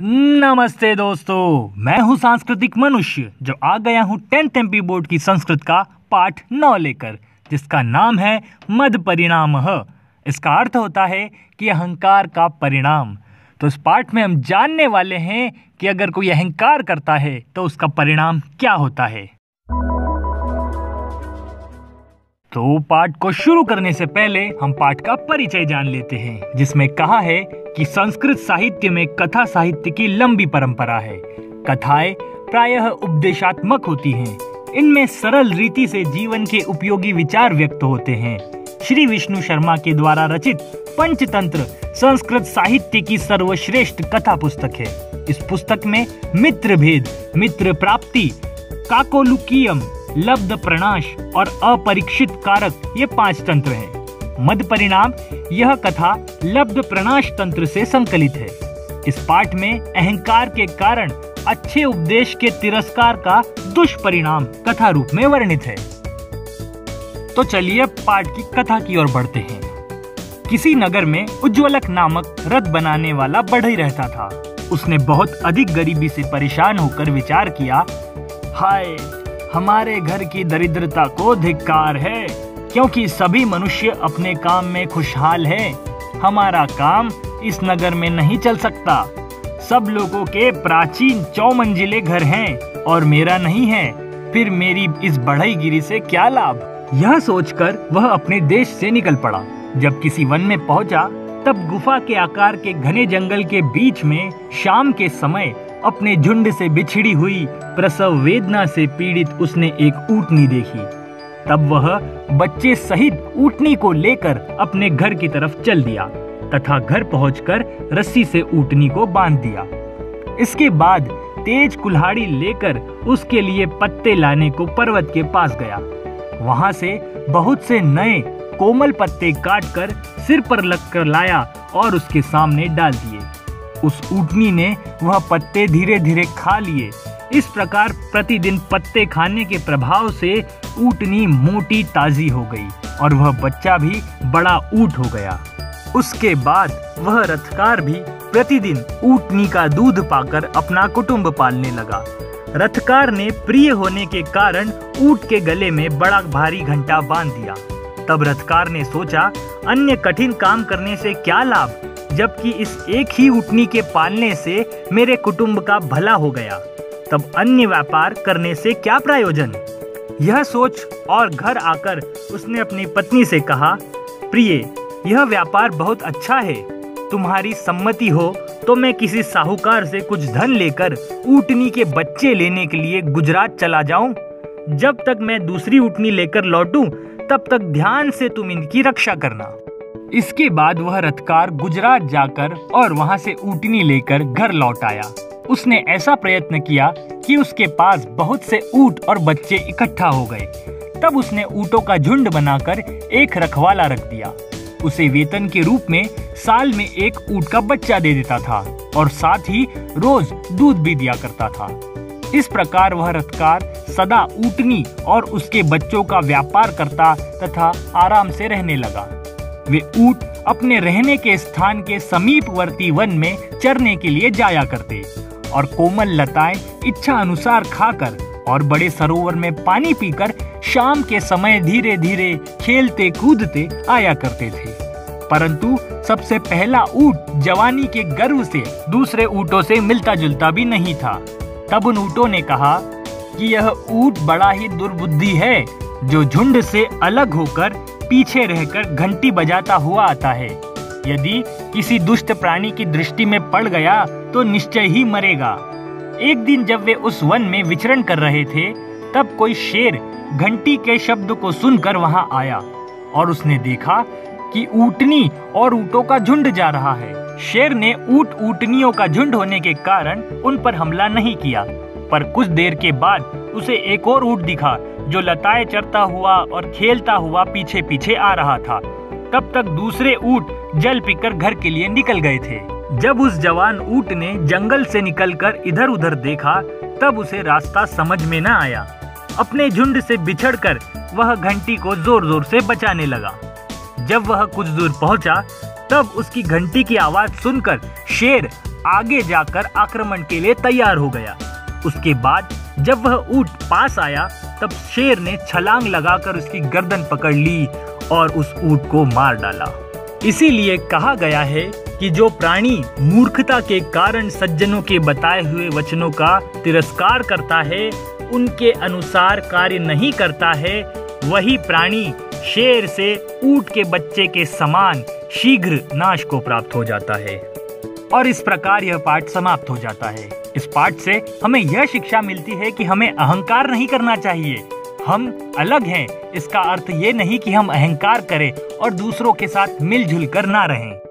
नमस्ते दोस्तों, मैं हूं सांस्कृतिक मनुष्य जो आ गया हूं 10th MP बोर्ड की संस्कृत का पाठ 9 लेकर, जिसका नाम है मद परिणामः। इसका अर्थ होता है कि अहंकार का परिणाम। तो इस पाठ में हम जानने वाले हैं कि अगर कोई अहंकार करता है तो उसका परिणाम क्या होता है। तो पाठ को शुरू करने से पहले हम पाठ का परिचय जान लेते हैं, जिसमें कहा है कि संस्कृत साहित्य में कथा साहित्य की लंबी परंपरा है। कथाएं प्रायः उपदेशात्मक होती हैं। इनमें सरल रीति से जीवन के उपयोगी विचार व्यक्त होते हैं। श्री विष्णु शर्मा के द्वारा रचित पंचतंत्र संस्कृत साहित्य की सर्वश्रेष्ठ कथा पुस्तक है। इस पुस्तक में मित्र भेद, मित्र प्राप्ति, काकोलुकीयम, लब्ध प्रणाश और अपरीक्षित कारक ये 5 तंत्र हैं। मद परिणाम यह कथा लब्ध प्रणाश तंत्र से संकलित है। इस पाठ में अहंकार के कारण अच्छे उपदेश के तिरस्कार का दुष्परिणाम कथा रूप में वर्णित है। तो चलिए पाठ की कथा की ओर बढ़ते हैं। किसी नगर में उज्ज्वलक नामक रथ बनाने वाला बढ़ई रहता था। उसने बहुत अधिक गरीबी से परेशान होकर विचार किया, हाय, हमारे घर की दरिद्रता को धिक्कार है, क्योंकि सभी मनुष्य अपने काम में खुशहाल हैं। हमारा काम इस नगर में नहीं चल सकता। सब लोगों के प्राचीन 4 मंजिले घर हैं और मेरा नहीं है, फिर मेरी इस बढ़ईगिरी से क्या लाभ। यह सोचकर वह अपने देश से निकल पड़ा। जब किसी वन में पहुंचा, तब गुफा के आकार के घने जंगल के बीच में शाम के समय अपने झुंड से बिछड़ी हुई प्रसव वेदना से पीड़ित उसने एक ऊँटनी देखी। तब वह बच्चे सहित ऊँटनी को लेकर अपने घर की तरफ चल दिया तथा घर पहुंचकर रस्सी से ऊँटनी को बांध दिया। इसके बाद तेज कुल्हाड़ी लेकर उसके लिए पत्ते लाने को पर्वत के पास गया। वहां से बहुत से नए कोमल पत्ते काटकर सिर पर लगकर लाया और उसके सामने डाल दिए। उस ऊँटनी ने वह पत्ते धीरे धीरे खा लिए। इस प्रकार प्रतिदिन पत्ते खाने के प्रभाव से ऊँटनी मोटी ताजी हो गई और वह बच्चा भी बड़ा ऊँट हो गया। उसके बाद वह रथकार भी प्रतिदिन ऊँटनी का दूध पाकर अपना कुटुंब पालने लगा। रथकार ने प्रिय होने के कारण ऊँट के गले में बड़ा भारी घंटा बांध दिया। तब रथकार ने सोचा, अन्य कठिन काम करने से क्या लाभ, जबकि इस एक ही ऊँटनी के पालने से मेरे कुटुंब का भला हो गया। तब अन्य व्यापार करने से क्या प्रयोजन। यह सोच और घर आकर उसने अपनी पत्नी से कहा, प्रिय, यह व्यापार बहुत अच्छा है। तुम्हारी सम्मति हो तो मैं किसी साहूकार से कुछ धन लेकर ऊँटनी के बच्चे लेने के लिए गुजरात चला जाऊं। जब तक मैं दूसरी ऊँटनी लेकर लौटूं, तब तक ध्यान से तुम इनकी रक्षा करना। इसके बाद वह रथकार गुजरात जाकर और वहां से ऊँटनी लेकर घर लौट आया। उसने ऐसा प्रयत्न किया कि उसके पास बहुत से ऊँट और बच्चे इकट्ठा हो गए। तब उसने ऊँटों का झुंड बनाकर एक रखवाला रख दिया। उसे वेतन के रूप में साल में एक ऊँट का बच्चा दे देता था और साथ ही रोज दूध भी दिया करता था। इस प्रकार वह रथकार सदा ऊँटनी और उसके बच्चों का व्यापार करता तथा आराम से रहने लगा। वे ऊँट अपने रहने के स्थान के समीपवर्ती वन में चरने के लिए जाया करते और कोमल लताएं इच्छा अनुसार खाकर और बड़े सरोवर में पानी पीकर शाम के समय धीरे धीरे खेलते कूदते आया करते थे। परंतु सबसे पहला ऊँट जवानी के गर्व से दूसरे ऊँटों से मिलता जुलता भी नहीं था। तब उन ऊँटों ने कहा कि यह ऊँट बड़ा ही दुर्बुद्धि है, जो झुंड से अलग होकर पीछे रहकर घंटी बजाता हुआ आता है। यदि किसी दुष्ट प्राणी की दृष्टि में पड़ गया तो निश्चय ही मरेगा। एक दिन जब वे उस वन में विचरण कर रहे थे, तब कोई शेर घंटी के शब्द को सुनकर वहां आया और उसने देखा कि ऊँटनी और ऊँटों का झुंड जा रहा है। शेर ने ऊँटनियों का झुंड होने के कारण उन पर हमला नहीं किया, पर कुछ देर के बाद उसे एक और ऊँट दिखा जो लताएं चरता हुआ और खेलता हुआ पीछे पीछे आ रहा था। तब तक दूसरे ऊँट जल पीकर घर के लिए निकल गए थे। जब उस जवान ऊँट ने जंगल से निकलकर इधर उधर देखा, तब उसे रास्ता समझ में न आया। अपने झुंड से बिछड़कर वह घंटी को जोर जोर से बजाने लगा। जब वह कुछ दूर पहुंचा, तब उसकी घंटी की आवाज सुनकर शेर आगे जाकर आक्रमण के लिए तैयार हो गया। उसके बाद जब वह ऊंट पास आया तब शेर ने छलांग लगाकर उसकी गर्दन पकड़ ली और उस ऊंट को मार डाला। इसीलिए कहा गया है कि जो प्राणी मूर्खता के कारण सज्जनों के बताए हुए वचनों का तिरस्कार करता है, उनके अनुसार कार्य नहीं करता है, वही प्राणी शेर से ऊंट के बच्चे के समान शीघ्र नाश को प्राप्त हो जाता है। और इस प्रकार यह पाठ समाप्त हो जाता है। इस पाठ से हमें यह शिक्षा मिलती है कि हमें अहंकार नहीं करना चाहिए। हम अलग हैं, इसका अर्थ ये नहीं कि हम अहंकार करें और दूसरों के साथ मिलजुल कर ना रहें।